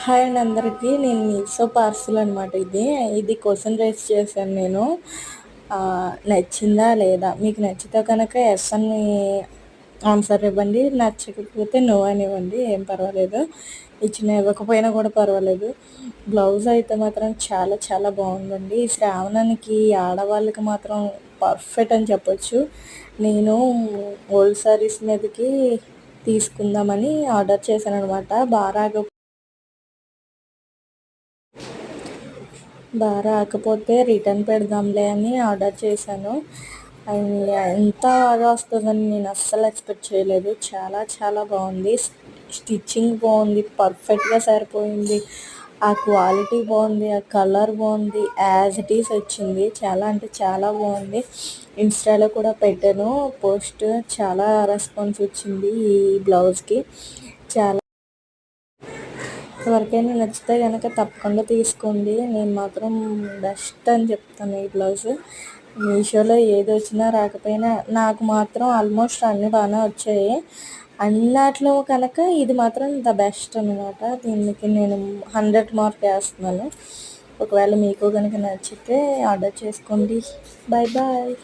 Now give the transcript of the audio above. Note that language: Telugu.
హాయ్ అండి అందరికీ. నేను మీషో పార్సిల్ అనమాట. ఇది క్వశ్చన్ రైస్ చేశాను నేను. నచ్చిందా లేదా, మీకు నచ్చితే కనుక ఎస్ అని ఆన్సర్ ఇవ్వండి, నచ్చకపోతే నో అని ఇవ్వండి, ఏం పర్వాలేదు. ఇవ్వకపోయినా కూడా పర్వాలేదు. బ్లౌజ్ అయితే మాత్రం చాలా చాలా బాగుందండి. ఈ శ్రావణానికి ఆడవాళ్ళకి మాత్రం పర్ఫెక్ట్ అని చెప్పొచ్చు. నేను ఓల్డ్ శారీస్ మీదకి తీసుకుందామని ఆర్డర్ చేశాను అనమాట. బాగా రాకపోతే రిటర్న్ పెడదాంలే అని ఆర్డర్ చేశాను. అది ఎంత బాగా వస్తుందని నేను అస్సలు ఎక్స్పెక్ట్ చేయలేదు. చాలా చాలా బాగుంది. స్టిచ్చింగ్ బాగుంది, పర్ఫెక్ట్గా సరిపోయింది. ఆ క్వాలిటీ బాగుంది, ఆ కలర్ బాగుంది, యాజ్ ఇట్ ఈస్ వచ్చింది. చాలా అంటే చాలా బాగుంది. ఇన్స్టాలో కూడా పెట్టాను పోస్ట్. చాలా రెస్పాన్స్ వచ్చింది ఈ బ్లౌజ్కి. చాలా ఎవరికైనా నచ్చితే కనుక తప్పకుండా తీసుకోండి. నేను మాత్రం బెస్ట్ అని చెప్తాను ఈ బ్లౌజ్. మీషోలో ఏది వచ్చినా రాకపోయినా నాకు మాత్రం ఆల్మోస్ట్ అన్నీ బాగానే వచ్చాయి. అన్నిట్లో కనుక ఇది మాత్రం ద బెస్ట్ అనమాట. దీనికి నేను 100 మార్క్ వేస్తున్నాను. ఒకవేళ మీకు కనుక నచ్చితే ఆర్డర్ చేసుకోండి. Bye bye.